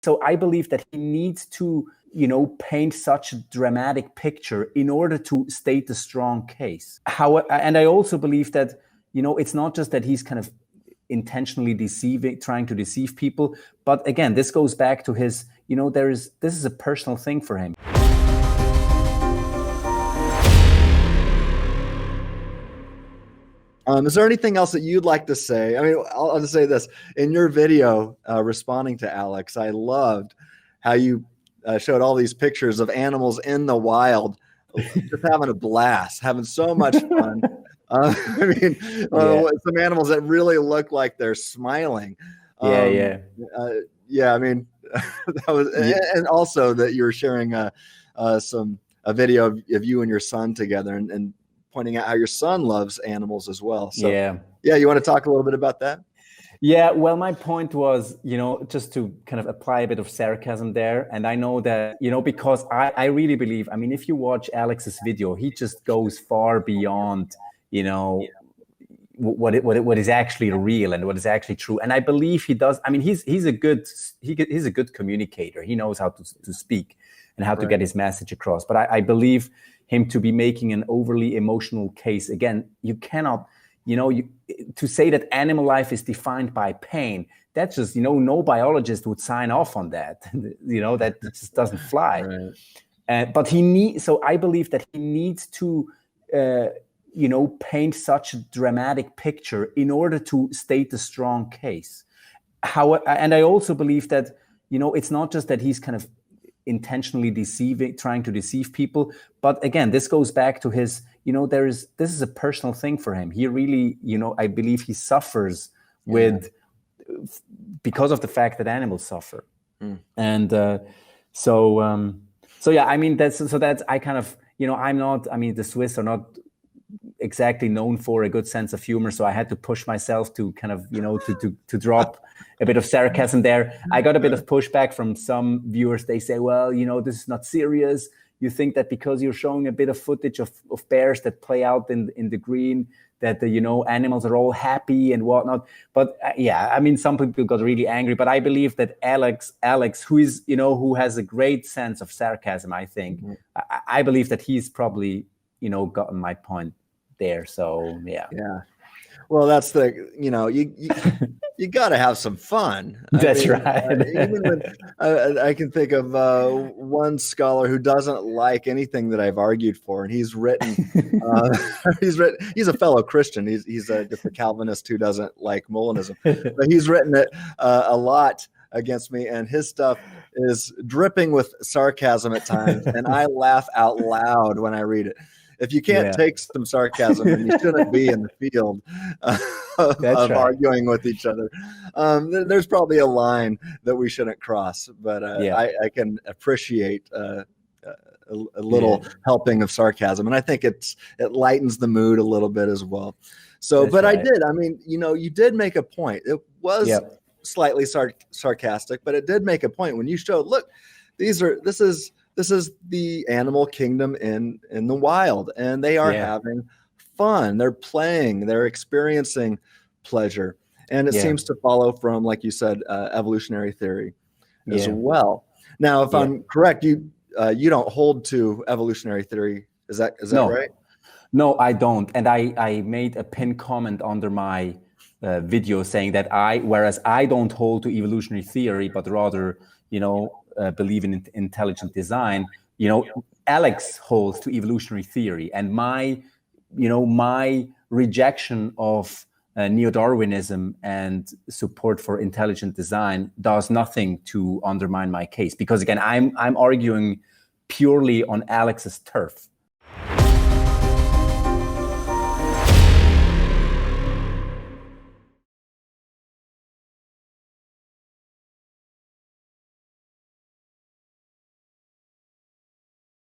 So I believe that he needs to, paint such a dramatic picture in order to state a strong case. And I also believe that, it's not just that he's kind of intentionally trying to deceive people, but again, this goes back to his, this is a personal thing for him. Is there anything else that you'd like to say? I mean, I'll just say this. In your video responding to Alex, I loved how you showed all these pictures of animals in the wild, just having a blast, having so much fun. Some animals that really look like they're smiling. Yeah. I mean, that was, and also that you were sharing a video of you and your son together, and pointing out how your son loves animals as well. So you want to talk a little bit about that? Yeah, well, my point was, just to kind of apply a bit of sarcasm there. And I know that, because I really believe, I mean, if you watch Alex's video, he just goes far beyond, what is actually real and what is actually true. And I believe he does. I mean, he's a good communicator. He knows how to speak and how to get his message across. But I believe him to be making an overly emotional case. Again, you cannot, to say that animal life is defined by pain, that's just, no biologist would sign off on that. That just doesn't fly. Right. But so I believe that he needs to, paint such a dramatic picture in order to state a strong case. And I also believe that, it's not just that he's kind of intentionally trying to deceive people, but again, this goes back to his, this is a personal thing for him. He really, I believe he suffers because of the fact that animals suffer. And I mean, that's I kind of, the Swiss are not exactly known for a good sense of humor, so I had to push myself to kind of, to drop a bit of sarcasm there. I got a bit of pushback from some viewers. They say, well, this is not serious. You think that because you're showing a bit of footage of bears that play out in the green, that the animals are all happy and whatnot. But some people got really angry. But I believe that Alex, who is who has a great sense of sarcasm, I think, I believe that he's probably gotten my point there. So yeah. Well, that's you got to have some fun. That's right. Even when I can think of one scholar who doesn't like anything that I've argued for, and he's written. He's a fellow Christian. He's just a Calvinist who doesn't like Molinism, but he's written it a lot against me, and his stuff is dripping with sarcasm at times, and I laugh out loud when I read it. If you can't take some sarcasm, then you shouldn't be in the field of arguing with each other. There's probably a line that we shouldn't cross, but I can appreciate a little helping of sarcasm, and I think it lightens the mood a little bit as well. So, I did. I mean, you did make a point. It was slightly sarcastic, but it did make a point when you showed. Look, this is the animal kingdom in the wild, and they are having fun. They're playing, they're experiencing pleasure. And it seems to follow from, like you said, evolutionary theory as well. Now, if I'm correct, you don't hold to evolutionary theory. Is that right? No, I don't. And I made a pinned comment under my video saying that whereas I don't hold to evolutionary theory, but rather, believe in intelligent design, Alex holds to evolutionary theory, and my rejection of neo-Darwinism and support for intelligent design does nothing to undermine my case, because again, I'm arguing purely on Alex's turf.